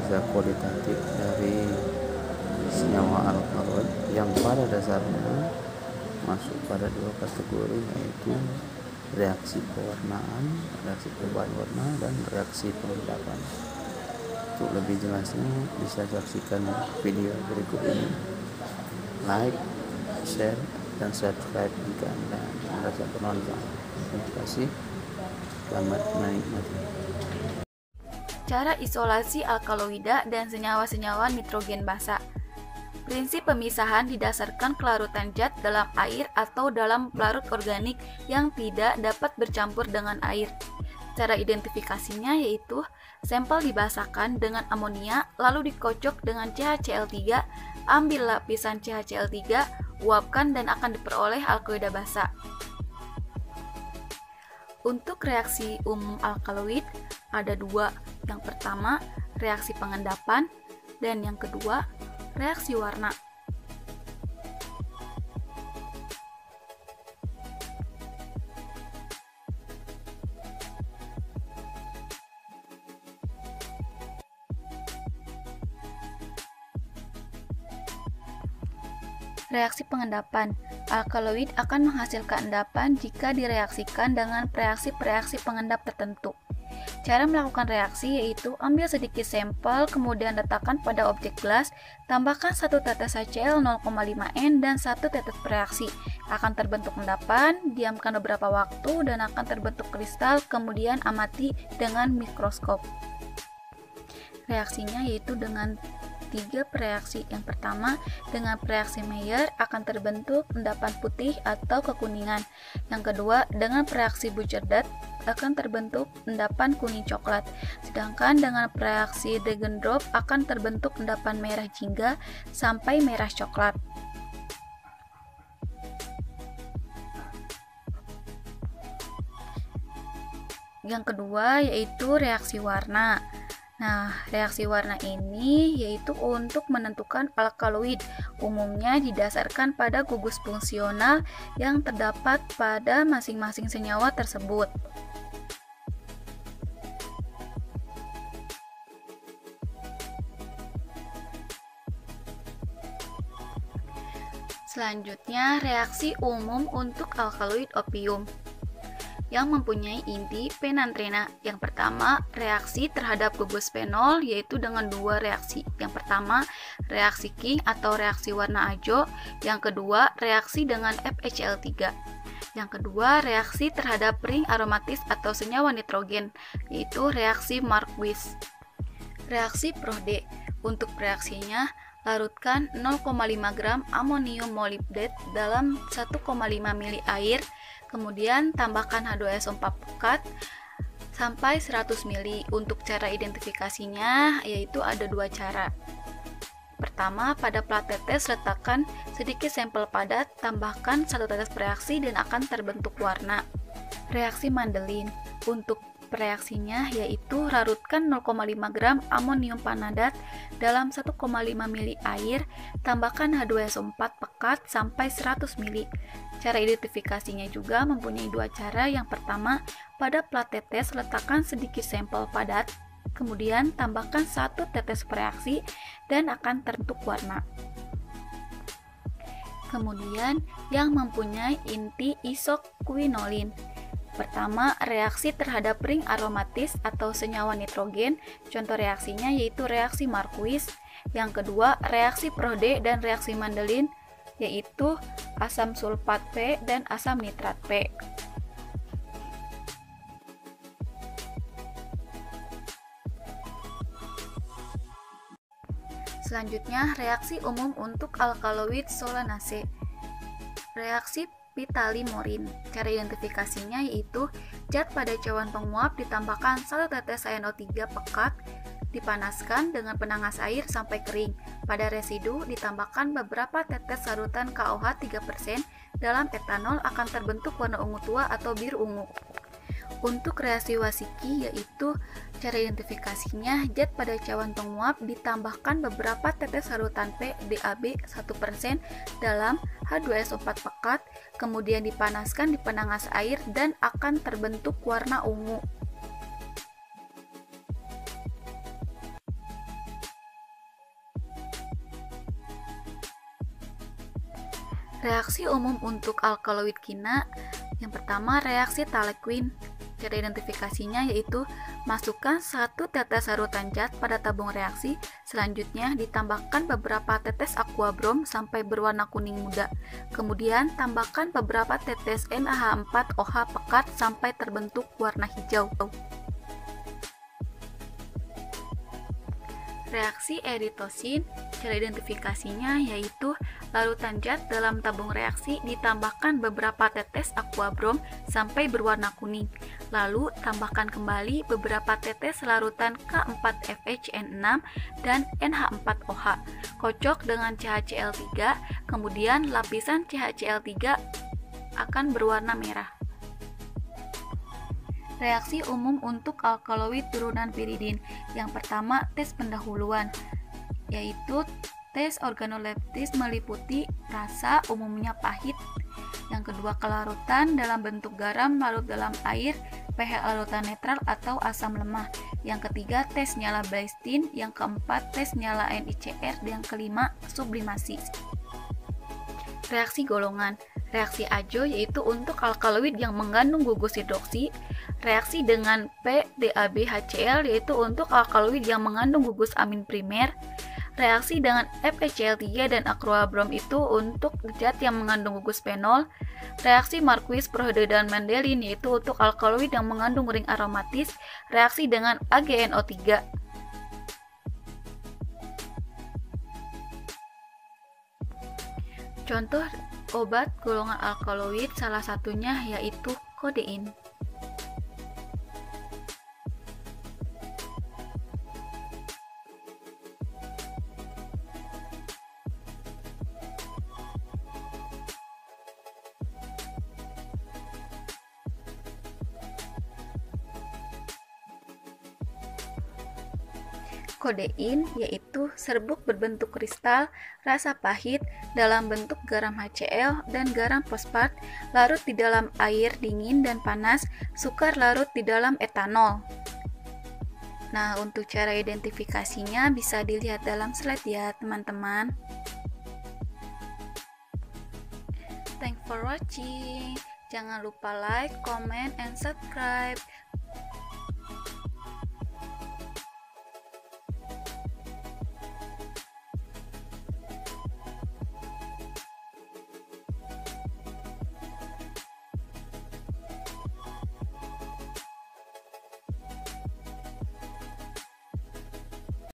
analisa kualitatif dari senyawa alkaloid yang pada dasarnya masuk pada dua kategori, yaitu reaksi pewarnaan, reaksi perubahan warna, dan reaksi pengendapan. Untuk lebih jelasnya bisa saksikan video berikut ini. Like, share, dan subscribe jika Anda merasa penonton. Terima kasih. Selamat menikmati. Cara isolasi alkaloida dan senyawa-senyawa nitrogen basa. Prinsip pemisahan didasarkan kelarutan zat dalam air atau dalam pelarut organik yang tidak dapat bercampur dengan air. Cara identifikasinya yaitu sampel dibasahkan dengan amonia lalu dikocok dengan CaCl3, ambil lapisan CaCl3, uapkan dan akan diperoleh alkaloida basa. Untuk reaksi umum alkaloid ada dua. Yang pertama, reaksi pengendapan, dan yang kedua, reaksi warna. Reaksi pengendapan. Alkaloid akan menghasilkan endapan jika direaksikan dengan reaksi-reaksi pengendap tertentu. Cara melakukan reaksi yaitu ambil sedikit sampel, kemudian letakkan pada objek gelas, tambahkan 1 tetes HCl 0,5 N dan 1 tetes bereaksi. Akan terbentuk endapan, diamkan beberapa waktu dan akan terbentuk kristal, kemudian amati dengan mikroskop. Reaksinya yaitu dengan 3 reaksi. Yang pertama, dengan reaksi Mayer akan terbentuk endapan putih atau kekuningan. Yang kedua, dengan reaksi Buchardat akan terbentuk endapan kuning coklat. Sedangkan dengan reaksi Degendorf akan terbentuk endapan merah jingga sampai merah coklat. Yang kedua yaitu reaksi warna. Nah, reaksi warna ini yaitu untuk menentukan alkaloid, umumnya didasarkan pada gugus fungsional yang terdapat pada masing-masing senyawa tersebut. Selanjutnya, reaksi umum untuk alkaloid opium yang mempunyai inti penantrena. Yang pertama, reaksi terhadap gugus fenol yaitu dengan 2 reaksi. Yang pertama, reaksi King atau reaksi warna hijau. Yang kedua, reaksi dengan FeCl3. Yang kedua, reaksi terhadap ring aromatis atau senyawa nitrogen yaitu reaksi Marquis. Reaksi Prode. Untuk reaksinya, larutkan 0,5 gram amonium molybdate dalam 1,5 ml air. Kemudian tambahkan H2SO4 pekat sampai 100 ml. Untuk cara identifikasinya yaitu ada 2 cara. Pertama, pada plat tetes letakkan sedikit sampel padat, tambahkan 1 tetes bereaksi dan akan terbentuk warna. Reaksi Mandelin. Untuk reaksinya yaitu larutkan 0,5 gram amonium panadat dalam 1,5 ml air, tambahkan H2SO4 pekat sampai 100 ml. Cara identifikasinya juga mempunyai 2 cara. Yang pertama, pada plat tetes letakkan sedikit sampel padat, kemudian tambahkan 1 tetes bereaksi dan akan terbentuk warna. Kemudian yang mempunyai inti isoquinolin. Pertama, reaksi terhadap ring aromatis atau senyawa nitrogen. Contoh reaksinya yaitu reaksi Marquis. Yang kedua, reaksi Prode dan reaksi Mandelin yaitu asam sulfat P dan asam nitrat P. Selanjutnya, reaksi umum untuk alkaloid solanase. Reaksi Pitali-Morin. Cara identifikasinya yaitu zat pada cawan penguap ditambahkan 1 tetes NO3 pekat, dipanaskan dengan penangas air sampai kering. Pada residu ditambahkan beberapa tetes larutan KOH 3% dalam etanol, akan terbentuk warna ungu tua atau biru ungu. Untuk reaksi Wasicki yaitu cara identifikasinya zat pada cawan penguap ditambahkan beberapa tetes larutan P DAB 1% dalam H2SO4 pekat, kemudian dipanaskan di penangas air dan akan terbentuk warna ungu. Reaksi umum untuk alkaloid kina, yang pertama reaksi Talequin. Cara identifikasinya yaitu masukkan 1 tetes larutan zat pada tabung reaksi, selanjutnya ditambahkan beberapa tetes aquabrom sampai berwarna kuning muda. Kemudian tambahkan beberapa tetes NaH4OH pekat sampai terbentuk warna hijau. Reaksi eritosin, cara identifikasinya yaitu larutan zat dalam tabung reaksi ditambahkan beberapa tetes aquabrom sampai berwarna kuning. Lalu tambahkan kembali beberapa tetes larutan K4FHN6 dan NH4OH. Kocok dengan CaCl3, kemudian lapisan CaCl3 akan berwarna merah. Reaksi umum untuk alkaloid turunan piridin. Yang pertama, tes pendahuluan, yaitu tes organoleptis meliputi rasa umumnya pahit. Yang kedua, kelarutan dalam bentuk garam larut dalam air, pH larutan netral atau asam lemah. Yang ketiga, tes nyala Blaistin. Yang keempat, tes nyala NiCr. Dan yang kelima, sublimasi. Reaksi golongan. Reaksi ajo yaitu untuk alkaloid yang mengandung gugus hidroksi. Reaksi dengan PDAB-HCl yaitu untuk alkaloid yang mengandung gugus amin primer. Reaksi dengan FeCl3 dan aquabrom itu untuk zat yang mengandung gugus fenol. Reaksi Marquis-Prohde dan Mendelin yaitu untuk alkaloid yang mengandung ring aromatis. Reaksi dengan AgNO3. Contoh obat golongan alkaloid salah satunya yaitu kodein. Kodein yaitu serbuk berbentuk kristal, rasa pahit, dalam bentuk garam HCl dan garam fosfat, larut di dalam air dingin dan panas, sukar larut di dalam etanol. Nah, untuk cara identifikasinya bisa dilihat dalam slide ya, teman-teman. Thanks for watching. Jangan lupa like, comment, and subscribe.